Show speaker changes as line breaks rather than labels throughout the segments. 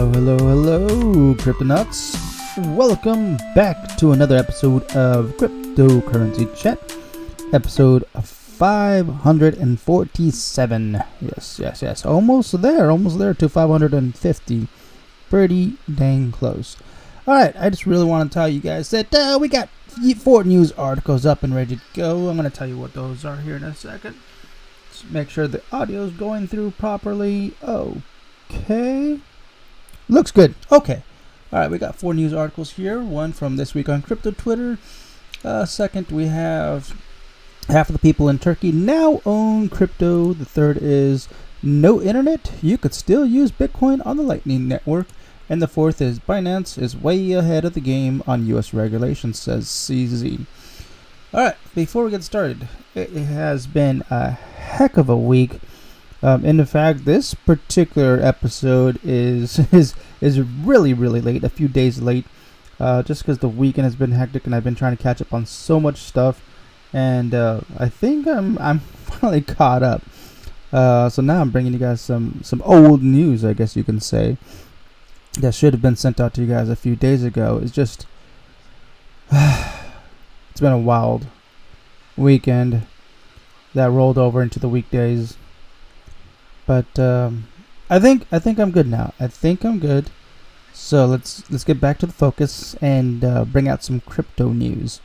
Hello, Cryptonauts. Welcome back to another episode of Cryptocurrency Chat, episode 547. Yes. Almost there to 550. Pretty dang close. Alright, I just really want to tell you guys that we got 4 news articles up and ready to go. I'm going to tell you what those are here in a second. Let's make sure the audio is going through properly. Okay. Looks good. Okay. Alright, we got 4 news articles here. One from This Week on Crypto Twitter. Second, we have half of the people in Turkey now own crypto. The third is no internet. You could still use Bitcoin on the Lightning Network. And the fourth is Binance is way ahead of the game on US regulations, says CZ. Alright, before we get started, it has been a heck of a week. In fact, this particular episode is really late, a few days late, just because the weekend has been hectic and I've been trying to catch up on so much stuff, and I think I'm finally caught up. So now I'm bringing you guys some old news, I guess you can say, that should have been sent out to you guys a few days ago. It's just it's been a wild weekend that rolled over into the weekdays. But I think I'm good now. I think I'm good. So let's get back to the focus and bring out some crypto news.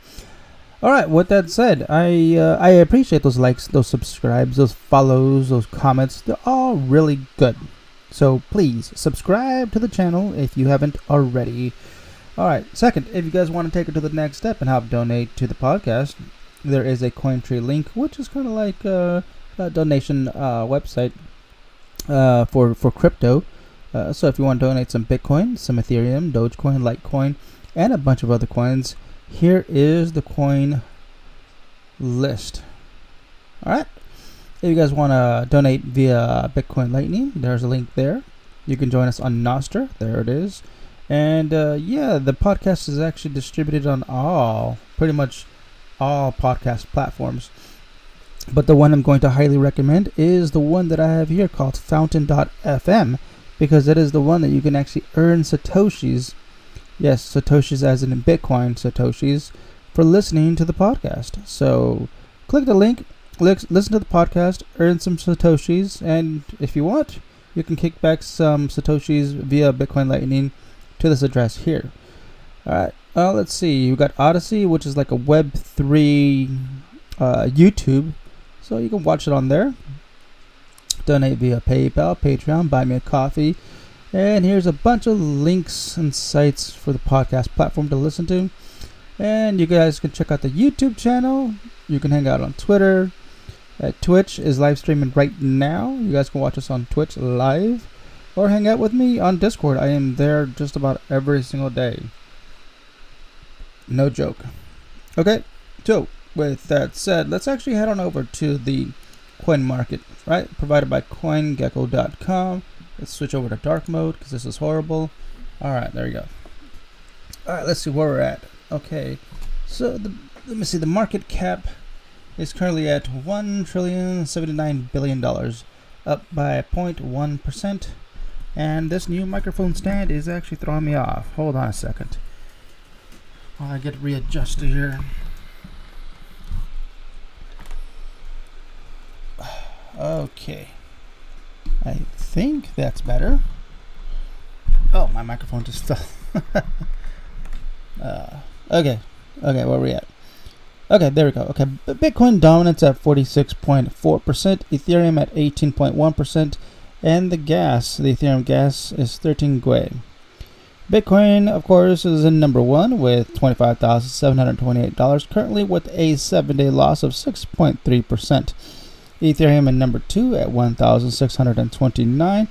All right. With that said, I appreciate those likes, those subscribes, those follows, those comments. They're all really good. So please subscribe to the channel if you haven't already. All right. Second, if you guys want to take it to the next step and help donate to the podcast, there is a CoinTree link, which is kind of like a donation website. For crypto. So if you want to donate some Bitcoin, some Ethereum, Dogecoin, Litecoin, and a bunch of other coins, here is the coin list. Alright. If you guys want to donate via Bitcoin Lightning, there's a link there. You can join us on Nostr. There it is. And yeah, the podcast is actually distributed on pretty much all podcast platforms. But the one I'm going to highly recommend is the one that I have here called Fountain.fm, because it is the one that you can actually earn Satoshis. Yes, Satoshis as in Bitcoin Satoshis for listening to the podcast. So click the link, listen to the podcast, earn some Satoshis, and if you want, you can kick back some Satoshis via Bitcoin Lightning to this address here. Alright, let's see. You got Odyssey, which is like a Web3 YouTube. So you can watch it on there. Donate via PayPal, Patreon, buy me a coffee. And here's a bunch of links and sites for the podcast platform to listen to. And you guys can check out the YouTube channel. You can hang out on Twitter. Twitch is live streaming right now. You guys can watch us on Twitch live. Or hang out with me on Discord. I am there just about every single day. No joke. Okay, so with that said, let's actually head on over to the coin market, right? Provided by CoinGecko.com. Let's switch over to dark mode because this is horrible. All right, there you go. All right, let's see where we're at. Okay, so let me see. The market cap is currently at $1.079 trillion, up by 0.1%. And this new microphone stand is actually throwing me off. Hold on a second while I get readjusted here. Okay, I think that's better. Oh, my microphone just fell. Okay, where are we at? Okay, there we go. Okay, Bitcoin dominance at 46.4%, Ethereum at 18.1%, and the Ethereum gas is 13 Gwei. Bitcoin, of course, is in number 1 with $25,728, currently with a 7-day loss of 6.3%. Ethereum in number 2 at 1,629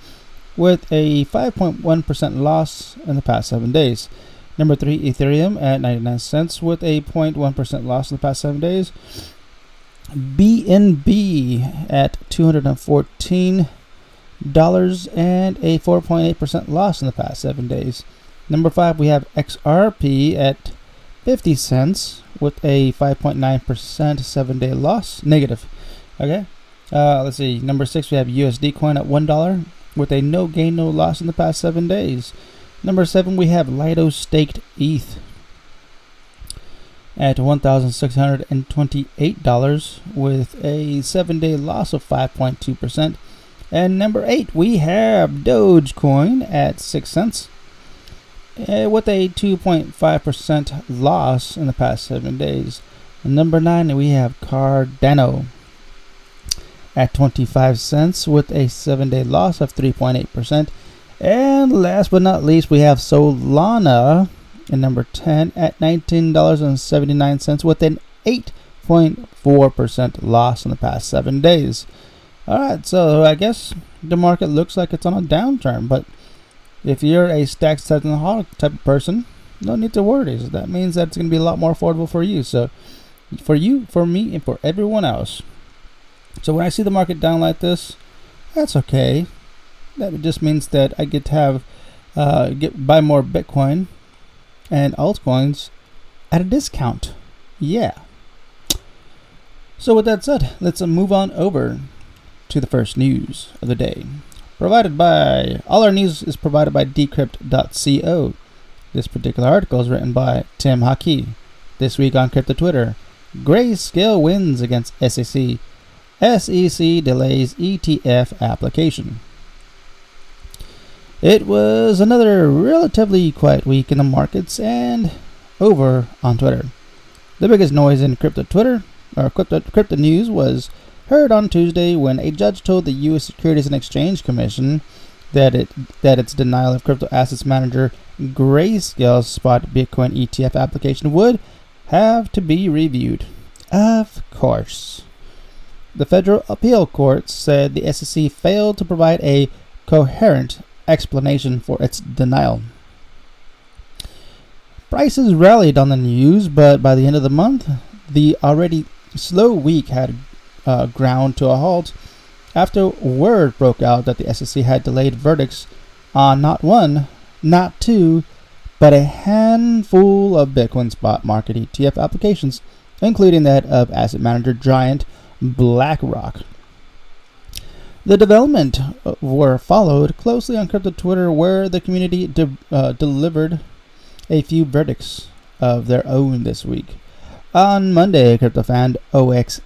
with a 5.1% loss in the past 7 days. Number 3, Ethereum at 99 cents with a 0.1% loss in the past 7 days. BNB at $214 and a 4.8% loss in the past 7 days. Number 5, we have XRP at 50 cents with a 5.9% 7-day loss, negative. Okay. Let's see. Number 6, we have USD coin at $1 with a no gain, no loss in the past 7 days. Number 7, we have Lido staked ETH at $1,628 with a 7-day loss of 5.2%. And number 8, we have Dogecoin at 6 cents with a 2.5% loss in the past 7 days. And number 9, we have Cardano at 25 cents with a 7-day loss of 3.8%. And last but not least, we have Solana in number 10 at $19.79 with an 8.4% loss in the past 7 days. Alright, so I guess the market looks like it's on a downturn, but if you're a stacked type of person, no need to worry. That means that it's going to be a lot more affordable for you. So for you, for me, and for everyone else. So when I see the market down like this, that's okay. That just means that I get to have buy more Bitcoin and altcoins at a discount. Yeah. So with that said, let's move on over to the first news of the day. All our news is provided by decrypt.co. This particular article is written by Tim Haki. This week on Crypto Twitter, Grayscale wins against SEC. SEC delays ETF application. It was another relatively quiet week in the markets and over on Twitter. The biggest noise in crypto news was heard on Tuesday when a judge told the U.S. Securities and Exchange Commission that its denial of crypto assets manager Grayscale's spot Bitcoin ETF application would have to be reviewed. Of course. The Federal Appeal Court said the SEC failed to provide a coherent explanation for its denial. Prices rallied on the news, but by the end of the month, the already slow week had ground to a halt after word broke out that the SEC had delayed verdicts on not one, not two, but a handful of Bitcoin spot market ETF applications, including that of asset manager giant BlackRock. The development were followed closely on crypto Twitter, where the community delivered a few verdicts of their own this week. On Monday, crypto fan OX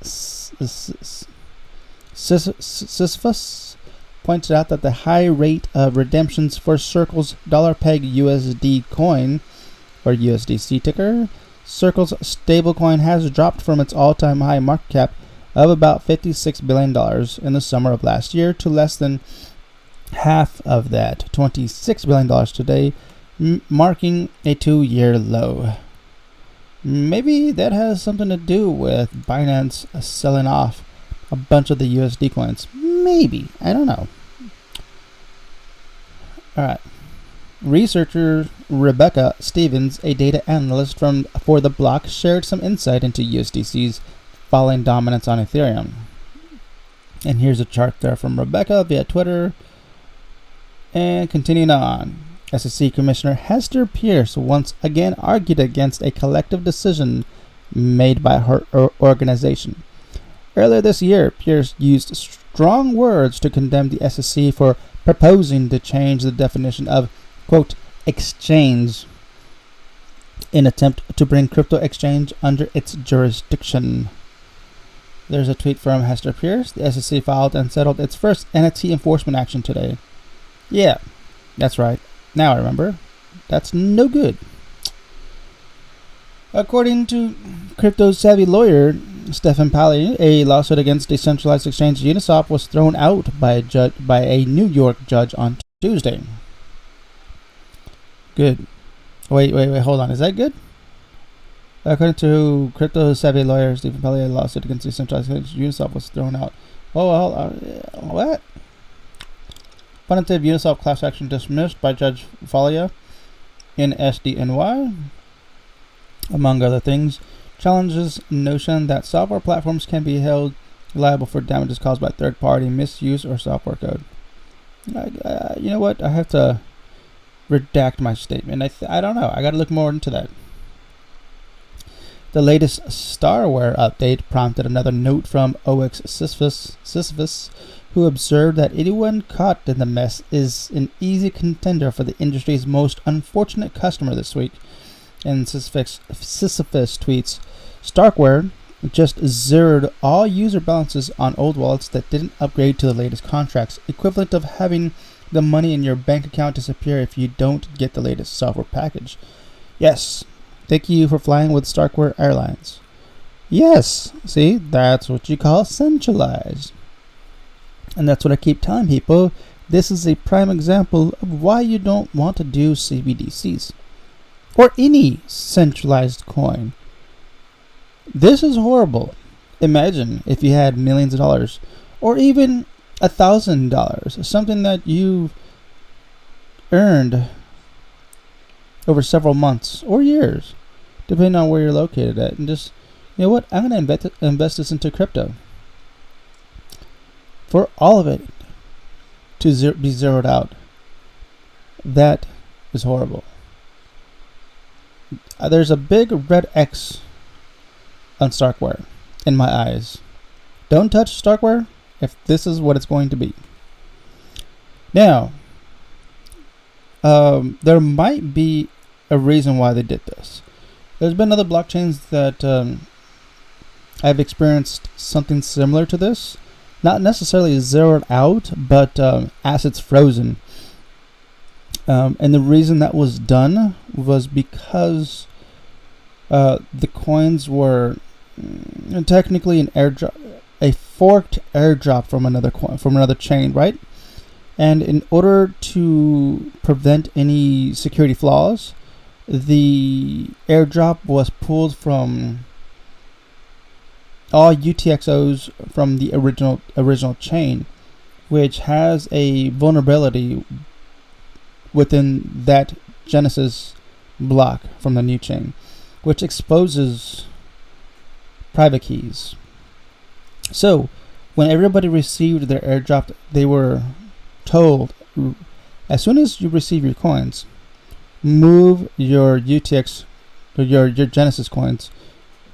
Sisyphus pointed out that the high rate of redemptions for Circle's $peg USD coin, or USDC ticker, Circle's stablecoin has dropped from its all-time high market cap of about $56 billion in the summer of last year to less than half of that, $26 billion today, marking a 2-year low. Maybe that has something to do with Binance selling off a bunch of the USD coins. Maybe. I don't know. Alright. Researcher Rebecca Stevens, a data analyst for The Block, shared some insight into USDC's falling dominance on Ethereum. And here's a chart there from Rebecca via Twitter. And continuing on. SEC Commissioner Hester Pierce once again argued against a collective decision made by her organization. Earlier this year, Pierce used strong words to condemn the SEC for proposing to change the definition of, quote, exchange in attempt to bring crypto exchange under its jurisdiction. There's a tweet from Hester Pierce. The SEC filed and settled its first NFT enforcement action today. Yeah, that's right. Now I remember. That's no good. According to crypto-savvy lawyer Stephen Pally, a lawsuit against decentralized exchange Uniswap was thrown out by a New York judge on Tuesday. Good. Wait, hold on. Is that good? According to crypto-savvy lawyer Stephen Pally, a lawsuit against decentralized exchange Uniswap was thrown out. What? Punitive Uniswap class action dismissed by Judge Falia in SDNY, among other things, challenges notion that software platforms can be held liable for damages caused by third-party misuse or software code. You know what? I have to redact my statement. I don't know. I got to look more into that. The latest Starware update prompted another note from OX Sisyphus, who observed that anyone caught in the mess is an easy contender for the industry's most unfortunate customer this week. And Sisyphus tweets, Starkware just zeroed all user balances on old wallets that didn't upgrade to the latest contracts, equivalent of having the money in your bank account disappear if you don't get the latest software package. Yes, thank you for flying with Starkware Airlines. Yes, see, that's what you call centralized. And that's what I keep telling people. This is a prime example of why you don't want to do CBDCs or any centralized coin. This is horrible. Imagine if you had millions of dollars or even $1,000, something that you've earned over several months or years, depending on where you're located at, and just, you know what, I'm going to invest this into crypto. For all of it to be zeroed out, that is horrible. There's a big red X on Starkware in my eyes. Don't touch Starkware if this is what it's going to be. Now, there might be a reason why they did this. There's been other blockchains that I've experienced something similar to this. Not necessarily zeroed out, but assets frozen. And the reason that was done was because the coins were technically an airdrop, a forked airdrop from another chain, right? And in order to prevent any security flaws, the airdrop was pulled from all UTXOs from the original chain, which has a vulnerability within that Genesis block from the new chain, which exposes private keys. So when everybody received their airdrop, they were told, as soon as you receive your coins, move your UTX or your Genesis coins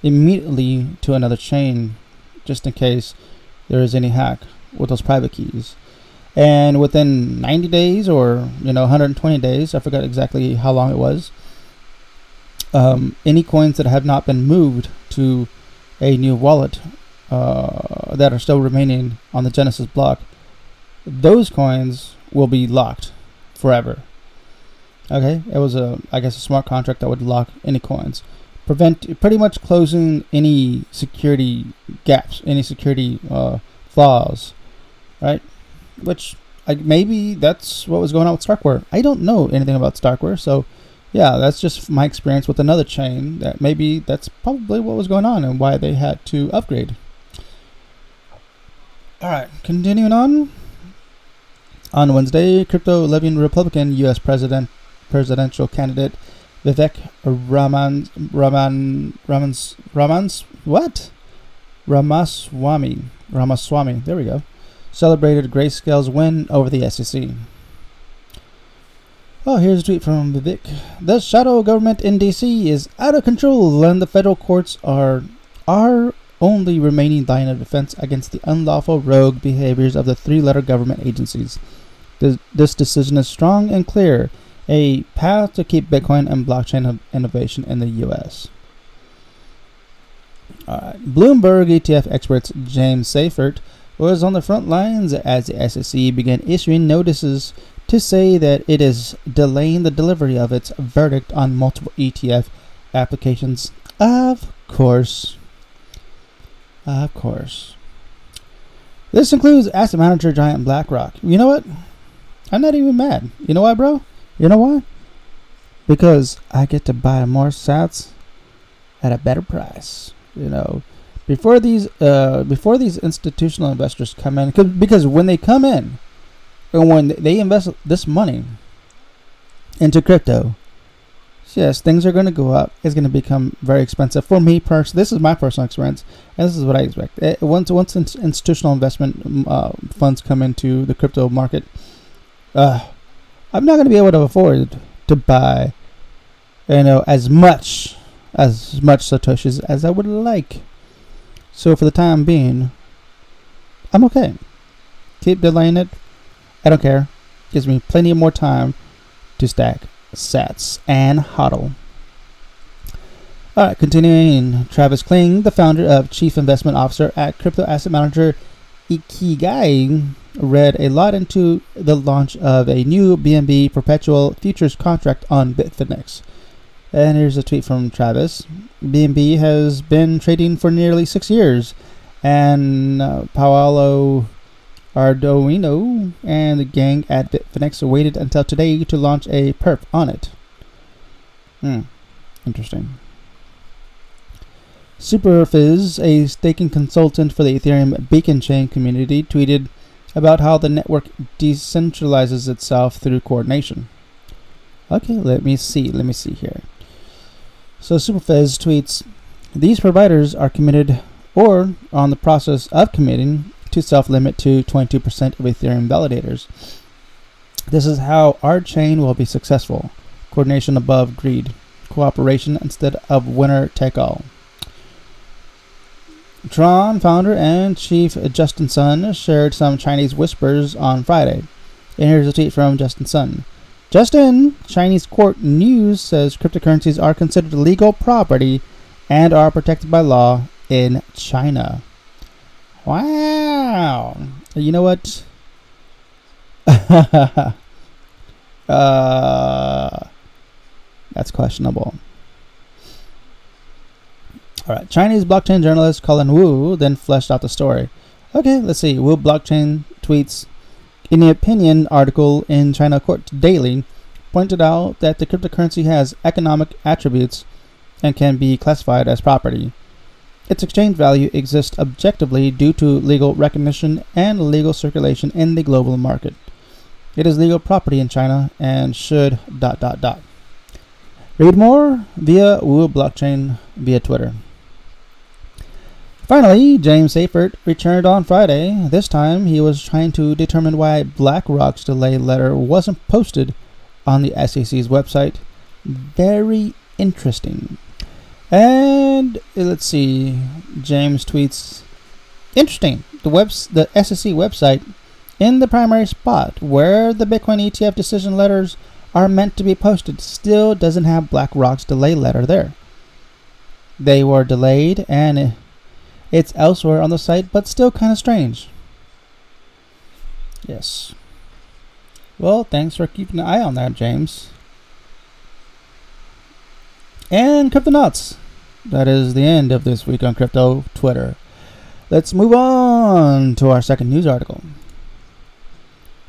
immediately to another chain, just in case there is any hack with those private keys. And within 90 days or 120 days, I forgot exactly how long it was, any coins that have not been moved to a new wallet that are still remaining on the Genesis block, those coins will be locked forever. Okay, it was a smart contract that would lock any coins, pretty much closing any security gaps, any security flaws, right? Which maybe that's what was going on with Starkware. I don't know anything about Starkware, so yeah, that's just my experience with another chain. That maybe that's probably what was going on and why they had to upgrade. All right, continuing on. On Wednesday, crypto-loving Republican U.S. presidential candidate Vivek Ramaswamy, there we go, celebrated Grayscale's win over the SEC. Oh, here's a tweet from Vivek. The shadow government in D.C. is out of control, and the federal courts are our only remaining line of defense against the unlawful rogue behaviors of the three-letter government agencies. This decision is strong and clear, a path to keep Bitcoin and blockchain innovation in the U.S. Bloomberg ETF expert James Seifert was on the front lines as the SEC began issuing notices to say that it is delaying the delivery of its verdict on multiple ETF applications. Of course. This includes asset manager giant BlackRock. You know what? I'm not even mad. You know why, bro? You know why? Because I get to buy more sats at a better price. Before these institutional investors come in, because when they come in and when they invest this money into crypto, yes, things are going to go up. It's going to become very expensive. For me personally, this is my personal experience, and this is what I expect. Once institutional investment funds come into the crypto market, I'm not going to be able to afford to buy, as much satoshis as I would like. So for the time being, I'm okay. keep delaying it. I don't care. Gives me plenty more time to stack sats and HODL. Alright, continuing. Travis Kling, the founder of Chief Investment Officer at crypto asset manager Ikigai, read a lot into the launch of a new BNB perpetual futures contract on Bitfinex. And here's a tweet from Travis. BNB has been trading for nearly 6 years, and Paolo Ardoino and the gang at Bitfinex waited until today to launch a perp on it. Interesting. Superfizz, a staking consultant for the Ethereum Beacon Chain community, tweeted about how the network decentralizes itself through coordination. Okay, let me see here. So Superfizz tweets, these providers are committed or on the process of committing to self-limit to 22% of Ethereum validators. This is how our chain will be successful. Coordination above greed. Cooperation instead of winner take all. Tron founder and chief Justin Sun shared some Chinese whispers on Friday. And here's a tweet from Justin Sun. Justin, Chinese court news says cryptocurrencies are considered legal property and are protected by law in China. Wow. You know what? That's questionable. Alright, Chinese blockchain journalist Colin Wu then fleshed out the story. Okay, let's see. Wu Blockchain tweets, in the opinion article in China Court Daily, pointed out that the cryptocurrency has economic attributes and can be classified as property. Its exchange value exists objectively due to legal recognition and legal circulation in the global market. It is legal property in China and should ... Read more via Wu Blockchain via Twitter. Finally, James Seifert returned on Friday. This time, he was trying to determine why BlackRock's delay letter wasn't posted on the SEC's website. Very interesting. And let's see, James tweets, interesting. The SEC website in the primary spot where the Bitcoin ETF decision letters are meant to be posted still doesn't have BlackRock's delay letter there. They were delayed and it's elsewhere on the site, but still kind of strange. Yes. Well, thanks for keeping an eye on that, James. And Cryptonauts. That is the end of this week on Crypto Twitter. Let's move on to our second news article.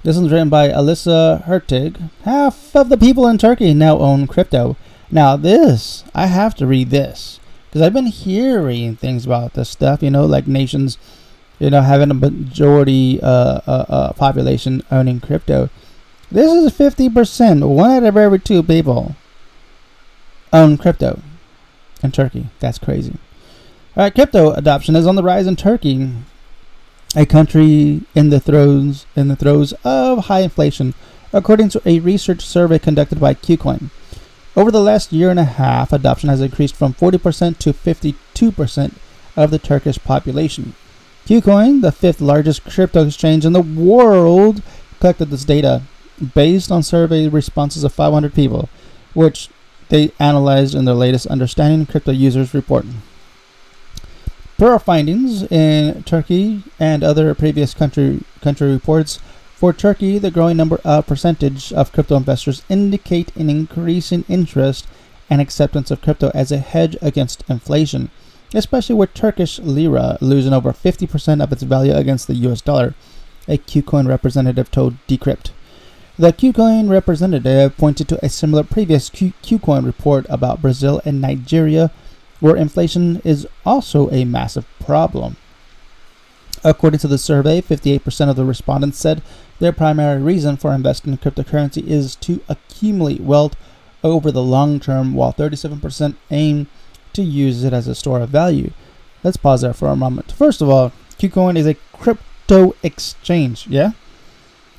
This one's written by Alyssa Hertig. Half of the people in Turkey now own crypto. Now this, I have to read this, because I've been hearing things about this stuff, like nations, having a majority population owning crypto. This is 50%. 1 out of every 2 people own crypto in Turkey. That's crazy. All right, crypto adoption is on the rise in Turkey, a country in the throes of high inflation, according to a research survey conducted by KuCoin. Over the last year and a half, adoption has increased from 40% to 52% of the Turkish population. KuCoin, the 5th largest crypto exchange in the world, collected this data based on survey responses of 500 people, which they analyzed in their latest Understanding Crypto Users report. Per our findings in Turkey and other previous country reports, for Turkey, the growing percentage of crypto investors indicate an increasing interest and acceptance of crypto as a hedge against inflation, especially with Turkish lira losing over 50% of its value against the US dollar, a KuCoin representative told Decrypt. The KuCoin representative pointed to a similar previous KuCoin report about Brazil and Nigeria, where inflation is also a massive problem. According to the survey, 58% of the respondents said their primary reason for investing in cryptocurrency is to accumulate wealth over the long term, while 37% aim to use it as a store of value. Let's pause there for a moment. First of all, KuCoin is a crypto exchange,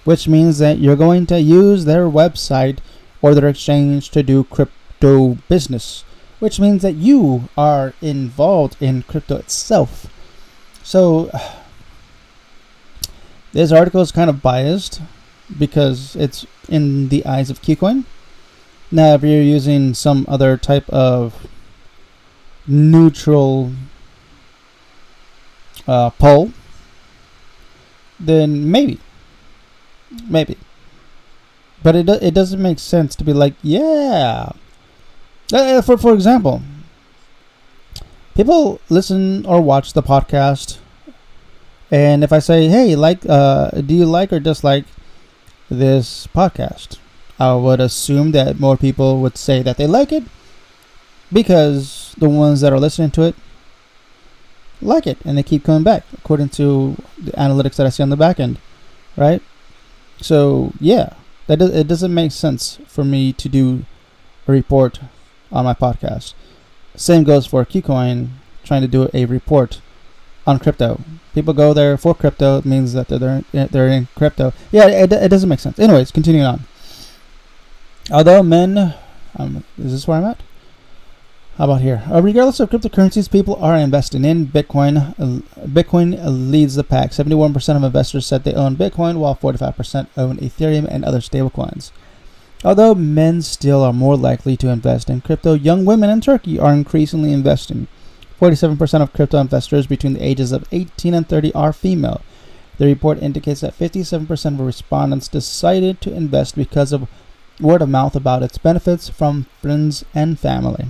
which means that you're going to use their website or their exchange to do crypto business, which means that you are involved in crypto itself. So This article is kind of biased because it's in the eyes of KuCoin. Now, if you're using some other type of neutral poll, then maybe. But it doesn't make sense to be like, yeah. For example, people listen or watch the podcast, and if I say, hey, do you like or dislike this podcast? I would assume that more people would say that they like it because the ones that are listening to it like it and they keep coming back according to the analytics that I see on the back end, right? So yeah, it doesn't make sense for me to do a report on my podcast. Same goes for KuCoin trying to do a report on crypto. People go there for crypto. It means that they're in crypto. Yeah, it doesn't make sense. Anyways, continuing on. Although men, is this where I'm at? How about here? Regardless of cryptocurrencies people are investing in, Bitcoin leads the pack. 71% of investors said they own Bitcoin, while 45% own Ethereum and other stablecoins. Although men still are more likely to invest in crypto, young women in Turkey are increasingly investing. 47% of crypto investors between the ages of 18 and 30 are female. The report indicates that 57% of respondents decided to invest because of word of mouth about its benefits from friends and family.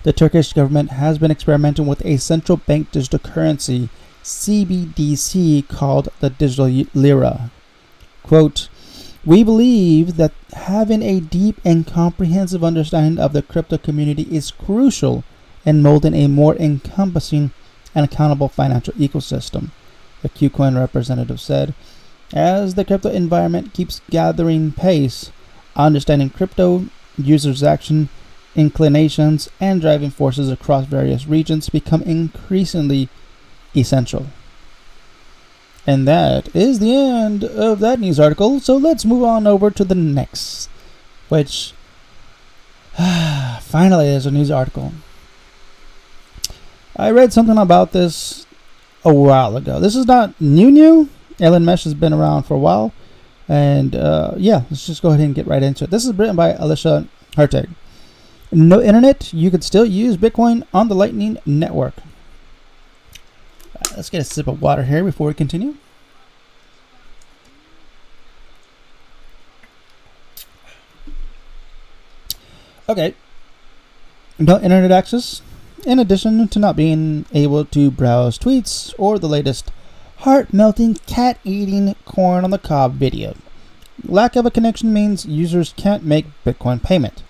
The Turkish government has been experimenting with a central bank digital currency, CBDC, called the digital lira. Quote, we believe that having a deep and comprehensive understanding of the crypto community is crucial in molding a more encompassing and accountable financial ecosystem, the KuCoin representative said. As the crypto environment keeps gathering pace, understanding crypto users' action, inclinations, and driving forces across various regions become increasingly essential. And that is the end of that news article. So let's move on over to the next, which finally is a news article. I read something about this a while ago. This is not new. Elon Mesh has been around for a while. And yeah, let's just go ahead and get right into it. This is written by Alicia Harteg. No internet, you could still use Bitcoin on the Lightning Network. Let's get a sip of water here before we continue. Okay. No internet access. In addition to not being able to browse tweets or the latest heart-melting cat-eating corn on the cob video. Lack of a connection means users can't make Bitcoin payment.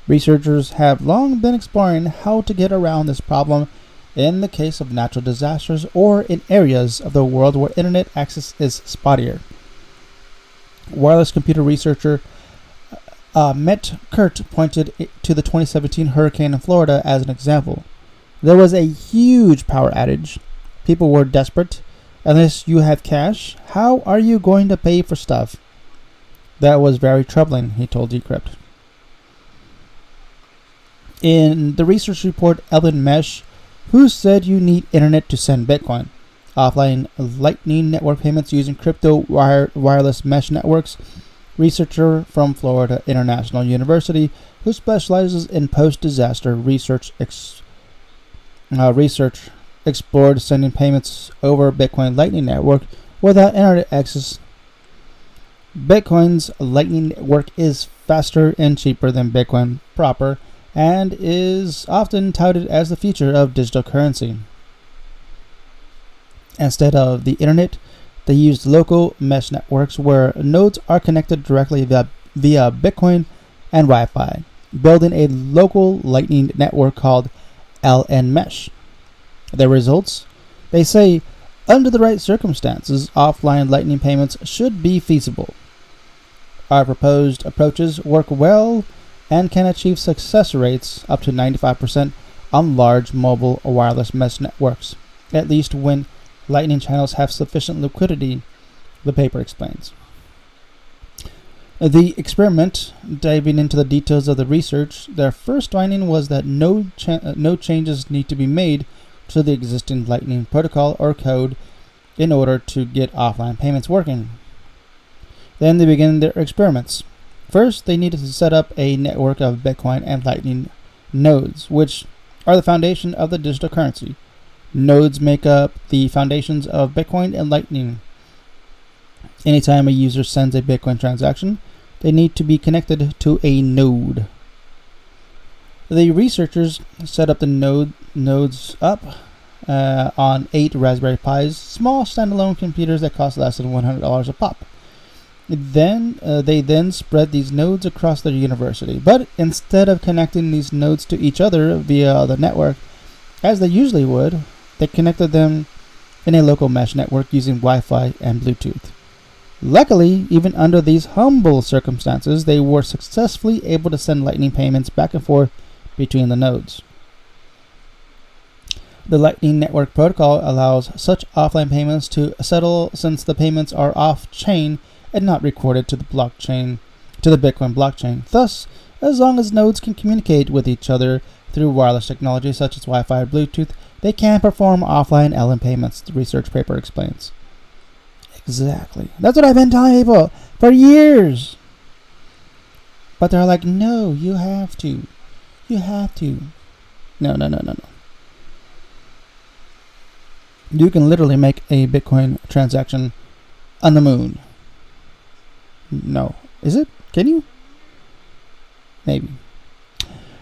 Researchers have long been exploring how to get around this problem in the case of natural disasters or in areas of the world where internet access is spottier. Wireless computer researcher Met Kurt pointed to the 2017 hurricane in Florida as an example. There was a huge power outage. People were desperate. Unless you have cash, how are you going to pay for stuff? That was very troubling, he told Decrypt. In the research report, Elon Mesh, who said you need internet to send Bitcoin, offline Lightning Network payments using crypto wireless mesh networks, researcher from Florida International University who specializes in post-disaster research explored sending payments over Bitcoin Lightning Network without internet access. Bitcoin's Lightning Network is faster and cheaper than Bitcoin proper and is often touted as the future of digital currency. Instead of the internet, they use local mesh networks where nodes are connected directly via Bitcoin and Wi-Fi, building a local Lightning network called LN Mesh. The results? They say, under the right circumstances, offline Lightning payments should be feasible. Our proposed approaches work well and can achieve success rates up to 95% on large mobile or wireless mesh networks, at least when Lightning channels have sufficient liquidity, the paper explains. The experiment, diving into the details of the research, their first finding was that no changes need to be made to the existing Lightning protocol or code in order to get offline payments working. Then they begin their experiments. First, they needed to set up a network of Bitcoin and Lightning nodes, which are the foundation of the digital currency. Nodes make up the foundations of Bitcoin and Lightning. Anytime a user sends a Bitcoin transaction, they need to be connected to a node. The researchers set up the nodes up on 8 Raspberry Pis, small standalone computers that cost less than $100 a pop. They then spread these nodes across their university. But instead of connecting these nodes to each other via the network, as they usually would, they connected them in a local mesh network using Wi-Fi and Bluetooth. Luckily, even under these humble circumstances, they were successfully able to send Lightning payments back and forth between the nodes. The Lightning Network protocol allows such offline payments to settle since the payments are off-chain and not recorded to the blockchain, to the Bitcoin blockchain. Thus, as long as nodes can communicate with each other through wireless technology such as Wi-Fi or Bluetooth, they can perform offline LN payments, the research paper explains. Exactly. That's what I've been telling people for years. But they're like, no, you have to. You have to. No. You can literally make a Bitcoin transaction on the moon. No. Is it? Can you? Maybe.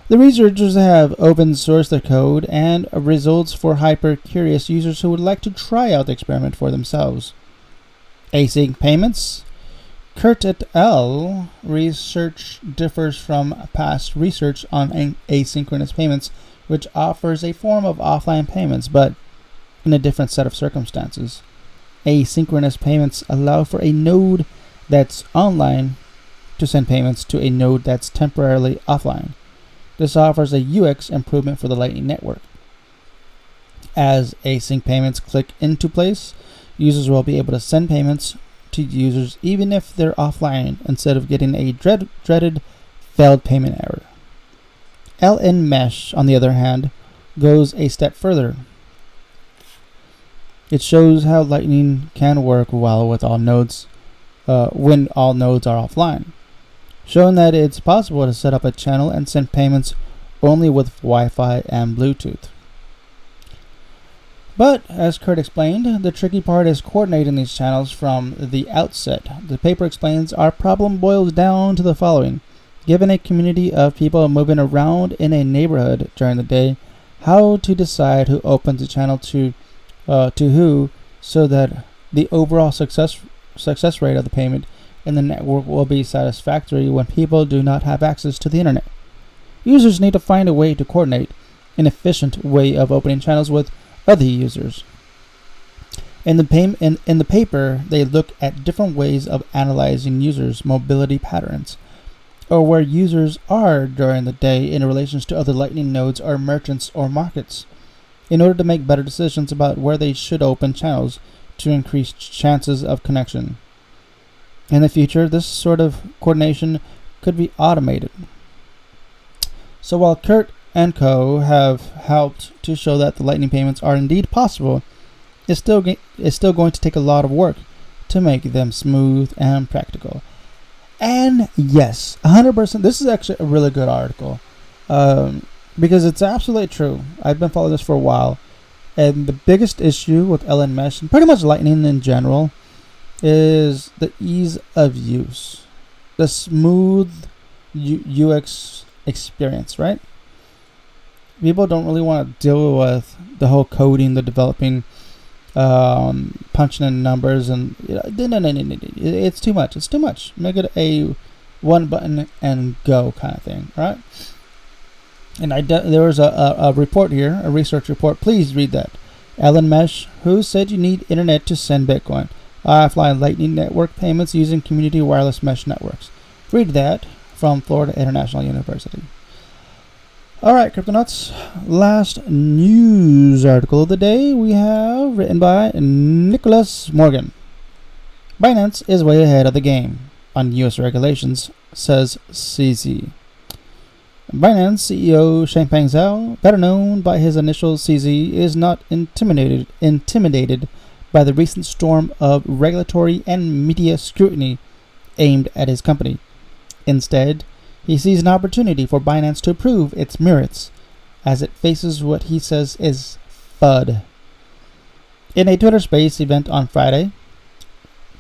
The researchers have open sourced their code and results for hyper-curious users who would like to try out the experiment for themselves. Async payments. Kurt et al. Research differs from past research on asynchronous payments, which offers a form of offline payments, but in a different set of circumstances. Asynchronous payments allow for a node that's online to send payments to a node that's temporarily offline. This offers a UX improvement for the Lightning Network. As async payments click into place, users will be able to send payments to users even if they're offline instead of getting a dreaded failed payment error. LN Mesh, on the other hand, goes a step further. It shows how Lightning can work well with all nodes when all nodes are offline, showing that it's possible to set up a channel and send payments only with Wi-Fi and Bluetooth. But, as Kurt explained, the tricky part is coordinating these channels from the outset. The paper explains our problem boils down to the following. Given a community of people moving around in a neighborhood during the day, how to decide who opens a channel to who so that the overall success rate of the payment in the network will be satisfactory when people do not have access to the internet. Users need to find a way to coordinate an efficient way of opening channels with other users. In the paper, they look at different ways of analyzing users' mobility patterns, or where users are during the day in relation to other Lightning nodes or merchants or markets, in order to make better decisions about where they should open channels to increase chances of connection. In the future, this sort of coordination could be automated. So while Kurt and Co. have helped to show that the Lightning payments are indeed possible, it's still going to take a lot of work to make them smooth and practical. And yes, 100%, this is actually a really good article because it's absolutely true. I've been following this for a while, and the biggest issue with LN Mesh, and pretty much Lightning in general, is the ease of use, the smooth UX experience, right? People don't really want to deal with the whole coding, the developing, punching in numbers, and no. It's too much. It's too much. Make it a one button and go kind of thing, right? And there was a report here, a research report. Please read that. LN Mesh, who said you need internet to send Bitcoin? Offline Lightning Network payments using community wireless mesh networks. Read that from Florida International University. Alright, Cryptonauts, last news article of the day we have written by Nicholas Morgan. Binance is way ahead of the game on US regulations, says CZ. Binance CEO Changpeng Zhao, better known by his initials CZ, is not intimidated by the recent storm of regulatory and media scrutiny aimed at his company. Instead, he sees an opportunity for Binance to prove its merits as it faces what he says is FUD. In a Twitter Space event on Friday,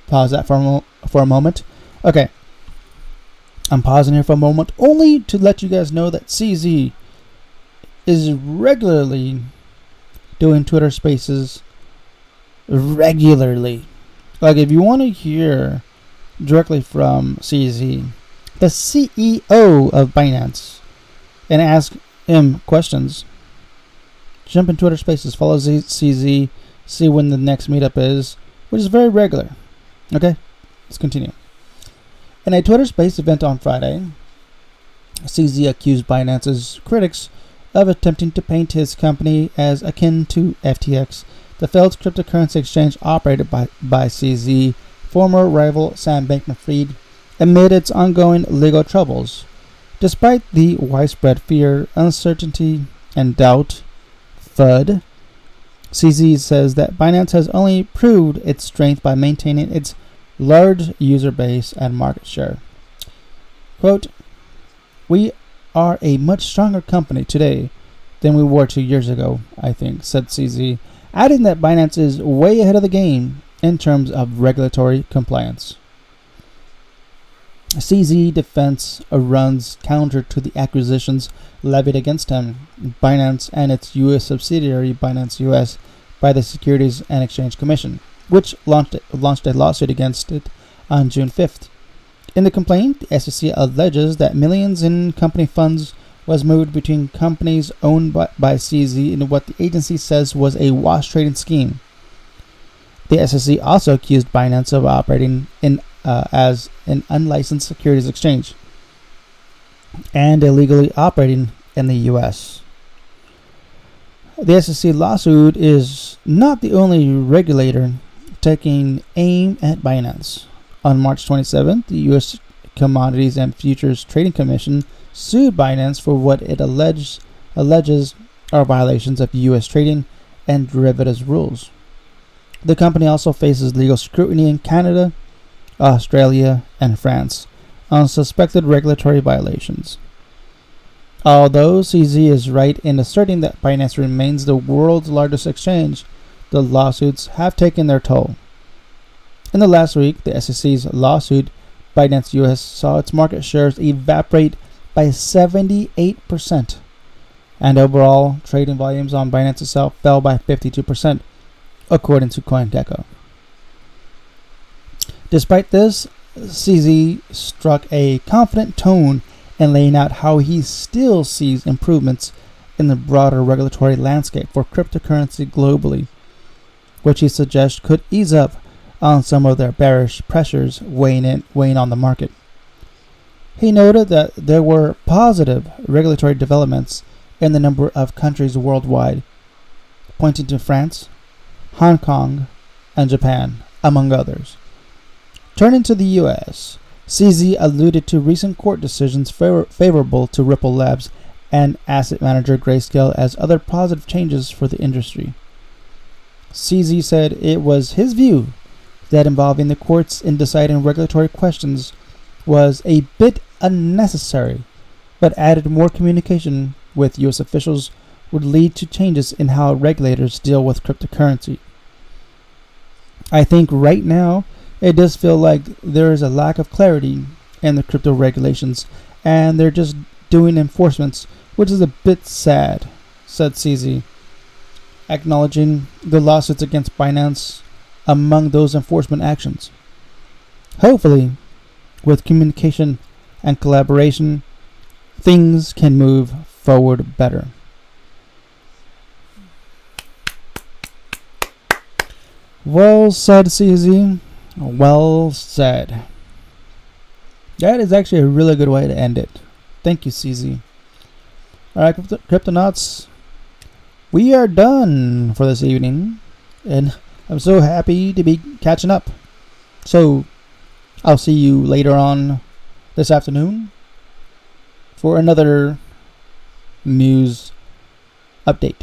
pause that for a moment. Okay, I'm pausing here for a moment only to let you guys know that CZ is regularly doing Twitter Spaces regularly. Like, if you want to hear directly from CZ, the CEO of Binance, and ask him questions, jump in Twitter Spaces, follow CZ, see when the next meetup is, which is very regular. Okay, let's continue. In a Twitter Space event on Friday, CZ accused Binance's critics of attempting to paint his company as akin to FTX, the failed cryptocurrency exchange operated by CZ, former rival Sam Bankman-Fried, amid its ongoing legal troubles. Despite the widespread fear, uncertainty, and doubt, FUD, CZ says that Binance has only proved its strength by maintaining its large user base and market share. Quote, "We are a much stronger company today than we were 2 years ago, I think," said CZ, adding that Binance is way ahead of the game in terms of regulatory compliance. CZ defense runs counter to the accusations levied against him, Binance, and its U.S. subsidiary Binance US by the Securities and Exchange Commission, which launched a lawsuit against it on June 5th. In the complaint, the SEC alleges that millions in company funds was moved between companies owned by CZ in what the agency says was a wash trading scheme. The SEC also accused Binance of operating as an unlicensed securities exchange and illegally operating in the U.S. The SEC lawsuit is not the only regulator taking aim at Binance. On March 27th, the U.S. Commodities and Futures Trading Commission sued Binance for what it alleges are violations of U.S. trading and derivatives rules. The company also faces legal scrutiny in Canada, Australia, and France on suspected regulatory violations. Although CZ is right in asserting that Binance remains the world's largest exchange, the lawsuits have taken their toll. In the last week, the SEC's lawsuit, Binance US saw its market shares evaporate by 78%, and overall trading volumes on Binance itself fell by 52%, according to CoinGecko. Despite this, CZ struck a confident tone in laying out how he still sees improvements in the broader regulatory landscape for cryptocurrency globally, which he suggests could ease up on some of their bearish pressures weighing on the market. He noted that there were positive regulatory developments in the number of countries worldwide, pointing to France, Hong Kong, and Japan, among others. Turning to the U.S., CZ alluded to recent court decisions favorable to Ripple Labs and asset manager Grayscale as other positive changes for the industry. CZ said it was his view that involving the courts in deciding regulatory questions was a bit unnecessary, but added more communication with U.S. officials would lead to changes in how regulators deal with cryptocurrency. I think right now it does feel like there is a lack of clarity in the crypto regulations, and they're just doing enforcements, which is a bit sad, said CZ, acknowledging the lawsuits against Binance among those enforcement actions. Hopefully, with communication and collaboration, things can move forward better. Well said, CZ. Well said. That is actually a really good way to end it. Thank you, CZ. Alright, Cryptonauts, we are done for this evening, and I'm so happy to be catching up. So, I'll see you later on this afternoon for another news update.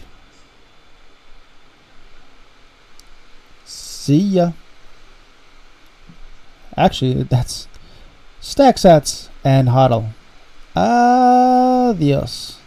See ya. Actually, that's StackSats and HODL. Adios.